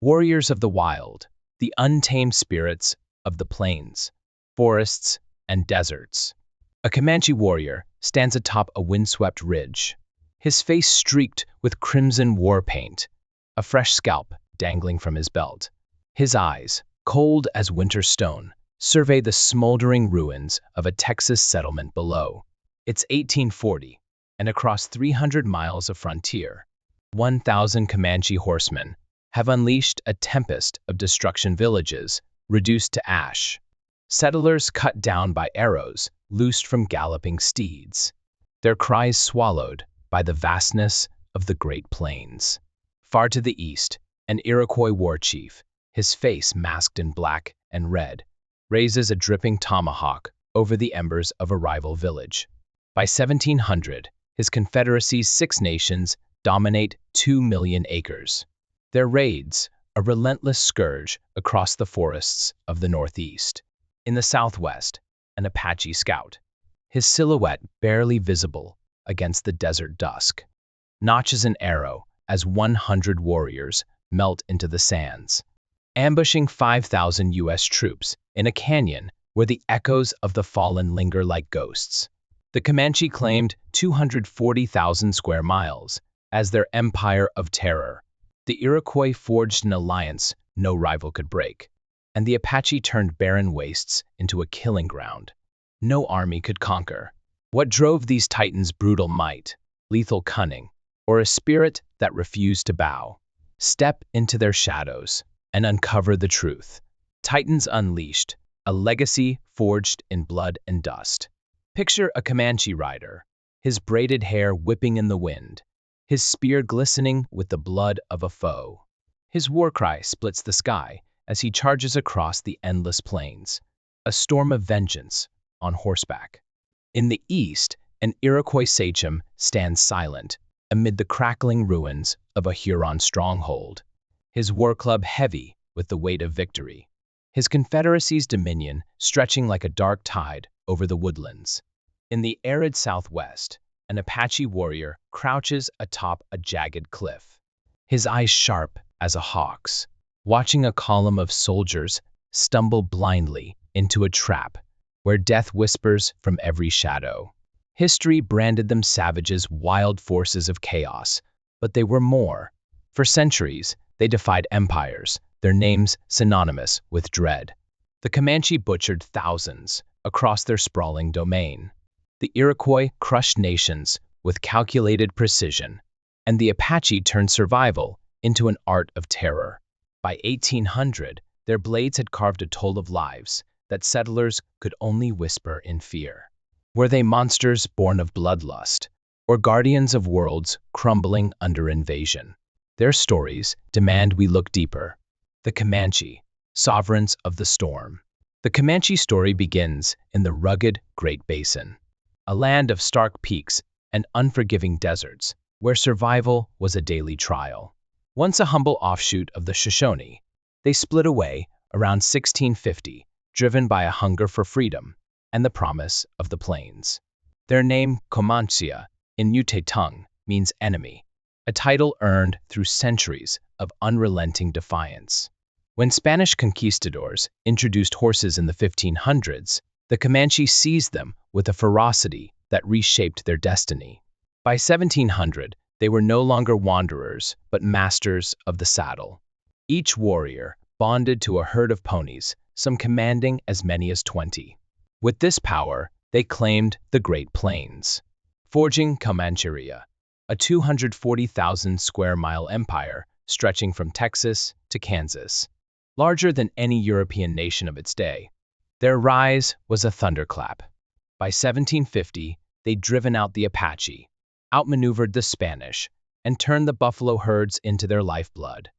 Warriors of the wild, the untamed spirits of the plains, forests, and deserts. A Comanche warrior stands atop a windswept ridge, his face streaked with crimson war paint, a fresh scalp dangling from his belt. His eyes, cold as winter stone, survey the smoldering ruins of a Texas settlement below. It's 1840, and across 300 miles of frontier, 1,000 Comanche horsemen have unleashed a tempest of destruction, villages reduced to ash, settlers cut down by arrows loosed from galloping steeds, their cries swallowed by the vastness of the Great Plains. Far to the east, an Iroquois war chief, his face masked in black and red, raises a dripping tomahawk over the embers of a rival village. By 1700, his confederacy's 6 nations dominate 2 million acres. Their raids, a relentless scourge across the forests of the Northeast. In the Southwest, an Apache scout, his silhouette barely visible against the desert dusk, notches an arrow as 100 warriors melt into the sands, ambushing 5,000 U.S. troops in a canyon where the echoes of the fallen linger like ghosts. The Comanche claimed 240,000 square miles as their empire of terror. The Iroquois forged an alliance no rival could break, and the Apache turned barren wastes into a killing ground no army could conquer. What drove these titans' brutal might, lethal cunning, or a spirit that refused to bow? Step into their shadows and uncover the truth. Titans Unleashed, a legacy forged in blood and dust. Picture a Comanche rider, his braided hair whipping in the wind, his spear glistening with the blood of a foe. His war cry splits the sky as he charges across the endless plains, a storm of vengeance on horseback. In the east, an Iroquois sachem stands silent amid the crackling ruins of a Huron stronghold, his war club heavy with the weight of victory, his confederacy's dominion stretching like a dark tide over the woodlands. In the arid Southwest, an Apache warrior crouches atop a jagged cliff, his eyes sharp as a hawk's, watching a column of soldiers stumble blindly into a trap where death whispers from every shadow. History branded them savages, wild forces of chaos, but they were more. For centuries, they defied empires, their names synonymous with dread. The Comanche butchered thousands across their sprawling domain. The Iroquois crushed nations with calculated precision, and the Apache turned survival into an art of terror. By 1800, their blades had carved a toll of lives that settlers could only whisper in fear. Were they monsters born of bloodlust, or guardians of worlds crumbling under invasion? Their stories demand we look deeper. The Comanche, sovereigns of the storm. The Comanche story begins in the rugged Great Basin, a land of stark peaks and unforgiving deserts where survival was a daily trial. Once a humble offshoot of the Shoshone, they split away around 1650, driven by a hunger for freedom and the promise of the plains. Their name, Comanche, in Ute tongue, means enemy, a title earned through centuries of unrelenting defiance. When Spanish conquistadors introduced horses in the 1500s, the Comanche seized them with a ferocity that reshaped their destiny. By 1700, they were no longer wanderers, but masters of the saddle. Each warrior bonded to a herd of ponies, some commanding as many as 20. With this power, they claimed the Great Plains, forging Comancheria, a 240,000 square mile empire stretching from Texas to Kansas, larger than any European nation of its day. Their rise was a thunderclap. By 1750, they'd driven out the Apache, outmaneuvered the Spanish, and turned the buffalo herds into their lifeblood.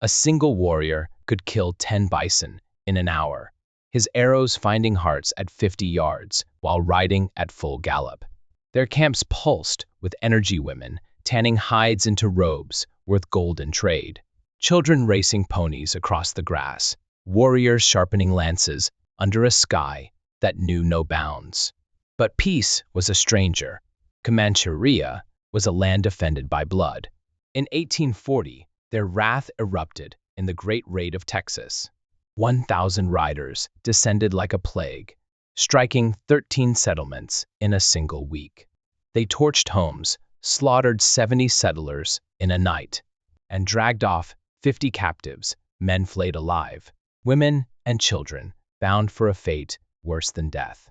A single warrior could kill 10 bison in an hour, his arrows finding hearts at 50 yards while riding at full gallop. Their camps pulsed with energy, women tanning hides into robes worth gold in trade, children racing ponies across the grass, warriors sharpening lances under a sky that knew no bounds. But peace was a stranger. Comancheria was a land defended by blood. In 1840, their wrath erupted in the Great Raid of Texas. 1,000 riders descended like a plague, striking 13 settlements in a single week. They torched homes, slaughtered 70 settlers in a night, and dragged off 50 captives, men flayed alive, women and children bound for a fate worse than death.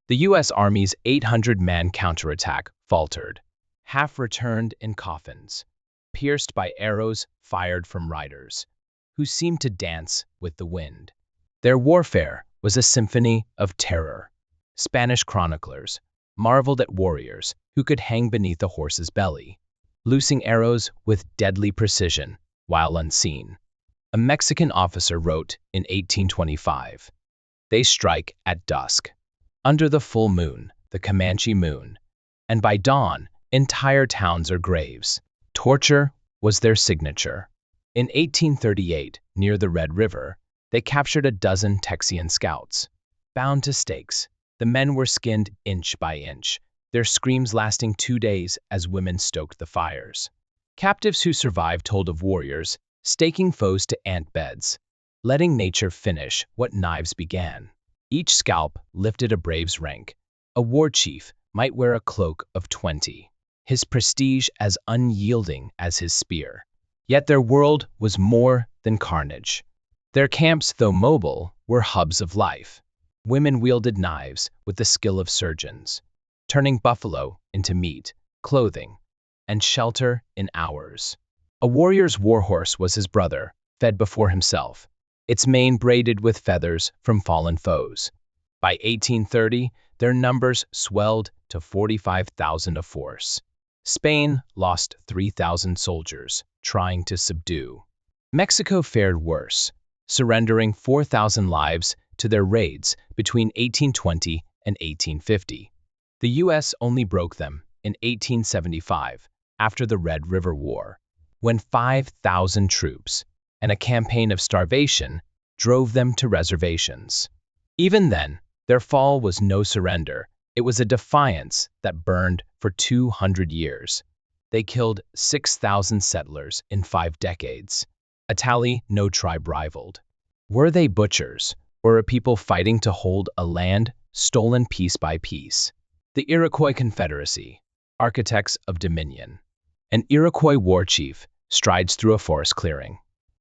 The U.S. Army's 800-man counterattack faltered. Half returned in coffins, pierced by arrows fired from riders, who seemed to dance with the wind. Their warfare was a symphony of terror. Spanish chroniclers marveled at warriors who could hang beneath a horse's belly, loosing arrows with deadly precision while unseen. A Mexican officer wrote in 1825, "They strike at dusk, under the full moon, the Comanche moon, and by dawn entire towns are graves." Torture was their signature. In 1838, near the Red River, they captured a dozen Texian scouts. Bound to stakes, the men were skinned inch by inch, their screams lasting 2 days as women stoked the fires. Captives who survived told of warriors staking foes to ant beds, letting nature finish what knives began. Each scalp lifted a brave's rank. A war chief might wear a cloak of 20, his prestige as unyielding as his spear. Yet their world was more than carnage. Their camps, though mobile, were hubs of life. Women wielded knives with the skill of surgeons, turning buffalo into meat, clothing, and shelter in hours. A warrior's warhorse was his brother, fed before himself, its mane braided with feathers from fallen foes. By 1830, their numbers swelled to 45,000 a force. Spain lost 3,000 soldiers trying to subdue. Mexico fared worse, surrendering 4,000 lives to their raids between 1820 and 1850. The U.S. only broke them in 1875, after the Red River War, when 5,000 troops and a campaign of starvation drove them to reservations. Even then, their fall was no surrender. It was a defiance that burned for 200 years. They killed 6,000 settlers in 5 decades, a tally no tribe rivaled. Were they butchers, or a people fighting to hold a land stolen piece by piece? The Iroquois Confederacy, architects of dominion. An Iroquois war chief strides through a forest clearing,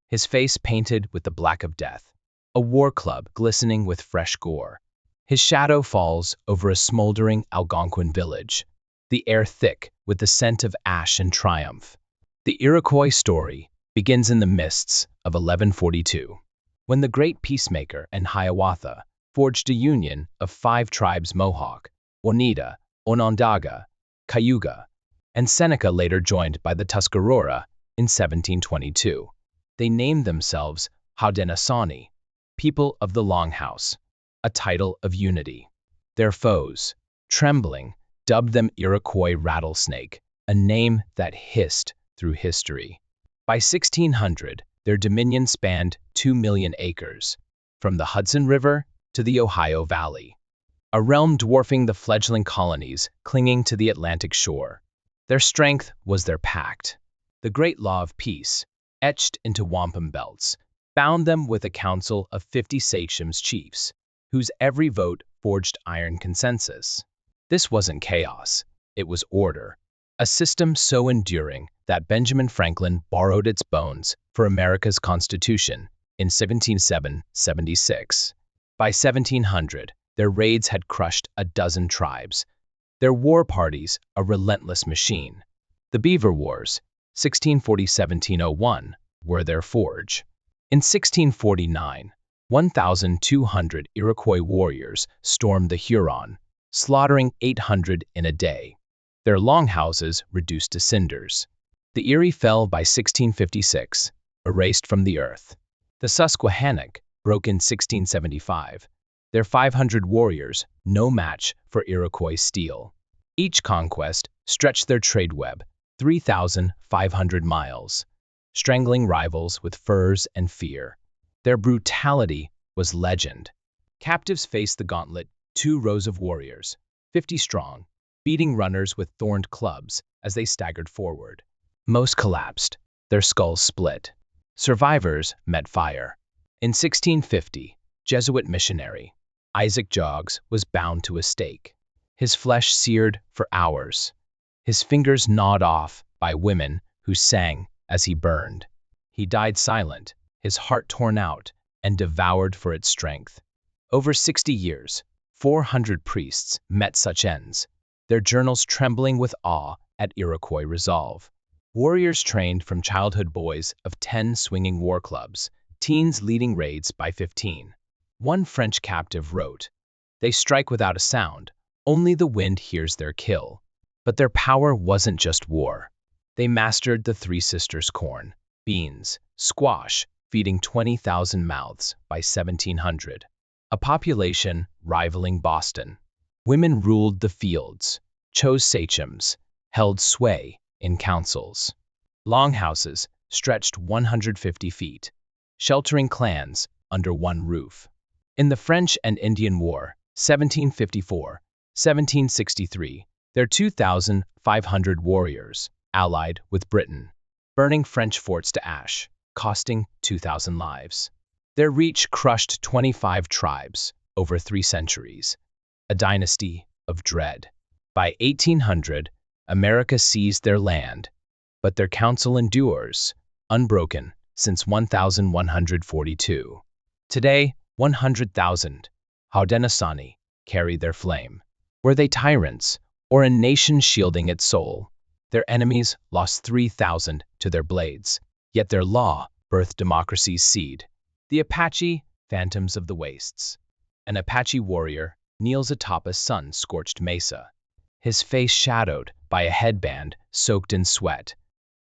his face painted with the black of death, a war club glistening with fresh gore. His shadow falls over a smoldering Algonquin village, the air thick with the scent of ash and triumph. The Iroquois story begins in the mists of 1142, when the great peacemaker and Hiawatha forged a union of 5 tribes: Mohawk, Oneida, Onondaga, Cayuga, and Seneca, later joined by the Tuscarora in 1722. They named themselves Haudenosaunee, people of the Longhouse, a title of unity. Their foes, trembling, dubbed them Iroquois Rattlesnake, a name that hissed through history. By 1600, their dominion spanned 2 million acres, from the Hudson River to the Ohio Valley, a realm dwarfing the fledgling colonies clinging to the Atlantic shore. Their strength was their pact. The Great Law of Peace, etched into wampum belts, bound them with a council of 50 sachems chiefs, whose every vote forged iron consensus. This wasn't chaos, it was order, a system so enduring that Benjamin Franklin borrowed its bones for America's Constitution in 1776. By 1700, their raids had crushed a dozen tribes, their war parties a relentless machine. The Beaver Wars, 1640–1701, were their forge. In 1649, 1,200 Iroquois warriors stormed the Huron, slaughtering 800 in a day, their longhouses reduced to cinders. The Erie fell by 1656, erased from the earth. The Susquehannock broke in 1675, their 500 warriors no match for Iroquois steel. Each conquest stretched their trade web 3,500 miles, strangling rivals with furs and fear. Their brutality was legend. Captives faced the gauntlet, 2 rows of warriors, 50 strong, beating runners with thorned clubs as they staggered forward. Most collapsed, their skulls split. Survivors met fire. In 1650, Jesuit missionary Isaac Jogues was bound to a stake, his flesh seared for hours, his fingers gnawed off by women who sang as he burned. He died silent, his heart torn out and devoured for its strength. Over 60 years, 400 priests met such ends, their journals trembling with awe at Iroquois resolve. Warriors trained from childhood, boys of 10 swinging war clubs, teens leading raids by 15. One French captive wrote, "They strike without a sound, only the wind hears their kill." But their power wasn't just war. They mastered the Three Sisters corn, beans, squash, feeding 20,000 mouths by 1700. A population rivaling Boston. Women ruled the fields, chose sachems, held sway in councils. Longhouses stretched 150 feet, sheltering clans under one roof. In the French and Indian War, 1754-1763, their 2,500 warriors allied with Britain, burning French forts to ash, costing 2,000 lives. Their reach crushed 25 tribes over 3 centuries, a dynasty of dread. By 1800, America seized their land, but their counsel endures, unbroken since 1142. Today, 100,000 Haudenosaunee carry their flame. Were they tyrants, or a nation shielding its soul? Their enemies lost 3,000 to their blades, yet their law birthed democracy's seed. The Apache, phantoms of the wastes. An Apache warrior kneels atop a sun-scorched mesa, his face shadowed by a headband soaked in sweat,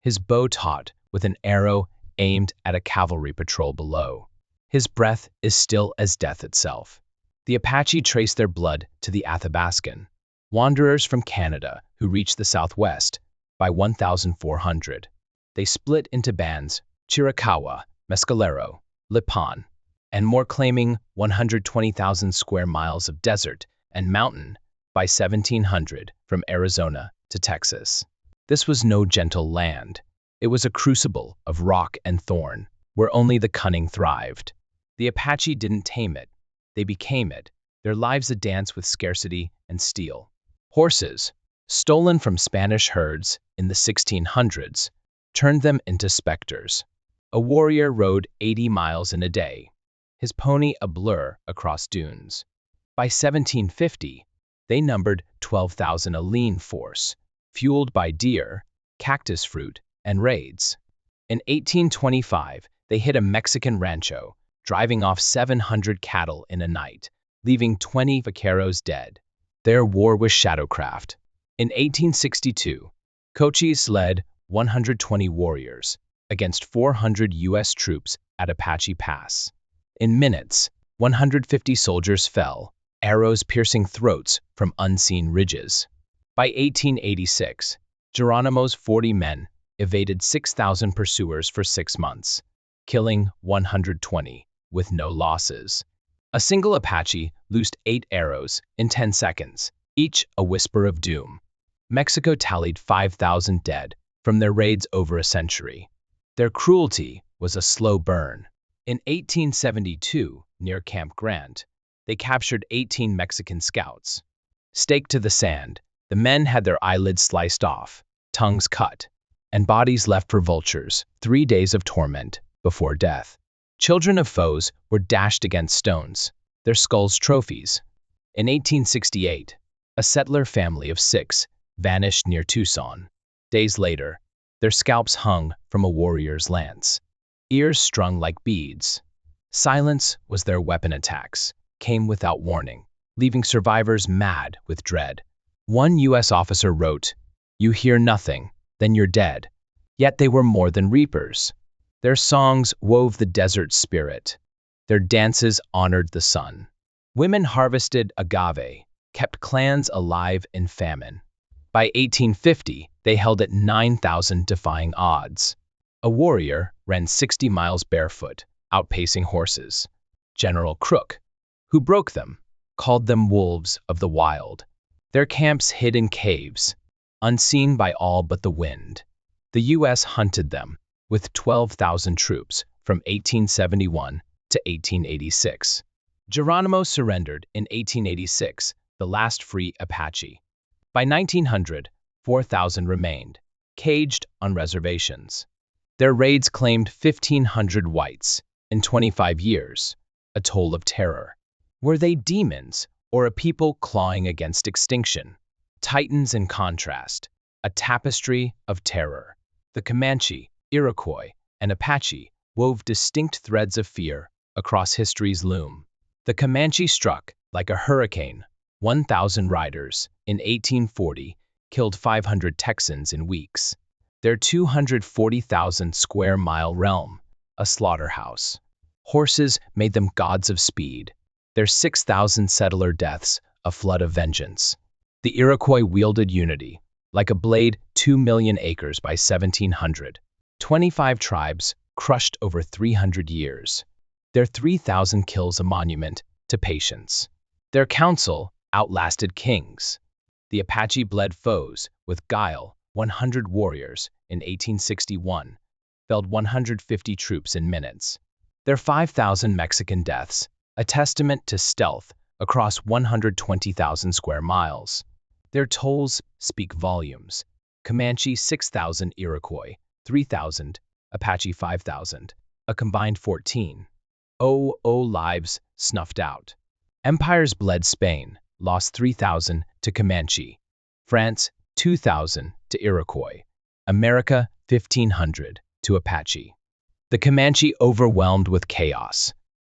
his bow taut with an arrow aimed at a cavalry patrol below. His breath is still as death itself. The Apache trace their blood to the Athabascan, wanderers from Canada who reached the Southwest by 1,400. They split into bands, Chiricahua, Mescalero, Lipan, and more, claiming 120,000 square miles of desert and mountain by 1700 from Arizona to Texas. This was no gentle land. It was a crucible of rock and thorn, where only the cunning thrived. The Apache didn't tame it. They became it, their lives a dance with scarcity and steel. Horses, stolen from Spanish herds in the 1600s, turned them into specters. A warrior rode 80 miles in a day, his pony a blur across dunes. By 1750, they numbered 12,000, a lean force, fueled by deer, cactus fruit, and raids. In 1825, they hit a Mexican rancho, driving off 700 cattle in a night, leaving 20 vaqueros dead. Their war was shadowcraft. In 1862, Cochise led 120 warriors against 400 U.S. troops at Apache Pass. In minutes, 150 soldiers fell, arrows piercing throats from unseen ridges. By 1886, Geronimo's 40 men evaded 6,000 pursuers for 6 months, killing 120 with no losses. A single Apache loosed 8 arrows in 10 seconds, each a whisper of doom. Mexico tallied 5,000 dead from their raids over a century. Their cruelty was a slow burn. In 1872, near Camp Grant, they captured 18 Mexican scouts. Staked to the sand, the men had their eyelids sliced off, tongues cut, and bodies left for vultures. 3 days of torment before death. Children of foes were dashed against stones, their skulls trophies. In 1868, a settler family of 6 vanished near Tucson. Days later, their scalps hung from a warrior's lance, ears strung like beads. Silence was their weapon. Attacks came without warning, leaving survivors mad with dread. One U.S. officer wrote, "You hear nothing, then you're dead." Yet they were more than reapers. Their songs wove the desert spirit. Their dances honored the sun. Women harvested agave, kept clans alive in famine. By 1850, they held at 9,000, defying odds. A warrior ran 60 miles barefoot, outpacing horses. General Crook, who broke them, called them wolves of the wild. Their camps hid in caves, unseen by all but the wind. The U.S. hunted them with 12,000 troops from 1871 to 1886. Geronimo surrendered in 1886, the last free Apache. By 1900, 4,000 remained, caged on reservations. Their raids claimed 1,500 whites in 25 years, a toll of terror. Were they demons or a people clawing against extinction? Titans in contrast, a tapestry of terror. The Comanche, Iroquois, and Apache wove distinct threads of fear across history's loom. The Comanche struck like a hurricane. 1,000 riders in 1840 killed 500 Texans in weeks. Their 240,000 square mile realm, a slaughterhouse. Horses made them gods of speed. Their 6,000 settler deaths, a flood of vengeance. The Iroquois wielded unity, like a blade 2 million acres by 1700. 25 tribes crushed over 300 years. Their 3,000 kills a monument to patience. Their council outlasted kings. The Apache bled foes with guile. 100 warriors in 1861 felled 150 troops in minutes. Their 5,000 Mexican deaths, a testament to stealth across 120,000 square miles. Their tolls speak volumes. Comanche 6,000, Iroquois 3,000, Apache 5,000, a combined 14. Lives snuffed out. Empires bled. Spain lost 3,000 to Comanche. France 2,000 to Iroquois. America 1,500 to Apache. The Comanche overwhelmed with chaos,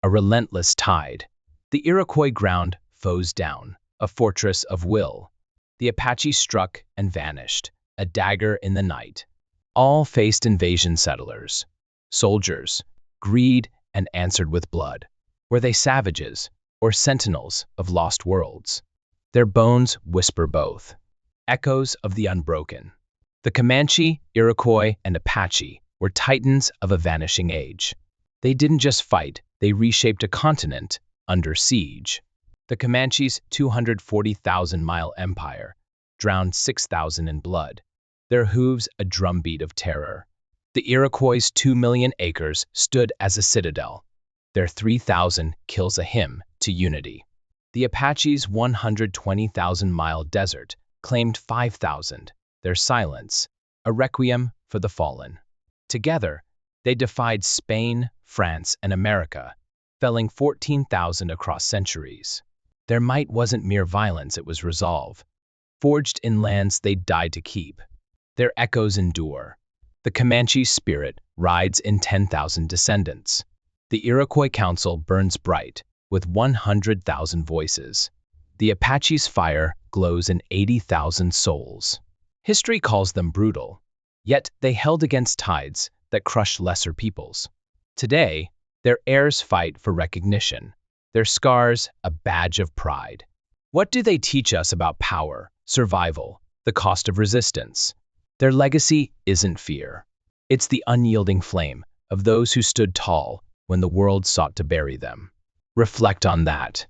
a relentless tide. The Iroquois ground foes down, a fortress of will. The Apache struck and vanished, a dagger in the night. All faced invasion settlers, soldiers, greed, and answered with blood. Were they savages or sentinels of lost worlds? Their bones whisper both, echoes of the unbroken. The Comanche, Iroquois, and Apache were titans of a vanishing age. They didn't just fight, they reshaped a continent under siege. The Comanche's 240,000-mile empire drowned 6,000 in blood, their hooves a drumbeat of terror. The Iroquois' 2 million acres stood as a citadel, their 3,000 kills a hymn to unity. The Apache's 120,000-mile desert claimed 5,000, their silence, a requiem for the fallen. Together, they defied Spain, France, and America, felling 14,000 across centuries. Their might wasn't mere violence, it was resolve, forged in lands they died to keep. Their echoes endure. The Comanche spirit rides in 10,000 descendants. The Iroquois council burns bright, with 100,000 voices. The Apache's fire glows in 80,000 souls. History calls them brutal, yet they held against tides that crushed lesser peoples. Today, their heirs fight for recognition, their scars a badge of pride. What do they teach us about power, survival, the cost of resistance? Their legacy isn't fear. It's the unyielding flame of those who stood tall when the world sought to bury them. Reflect on that.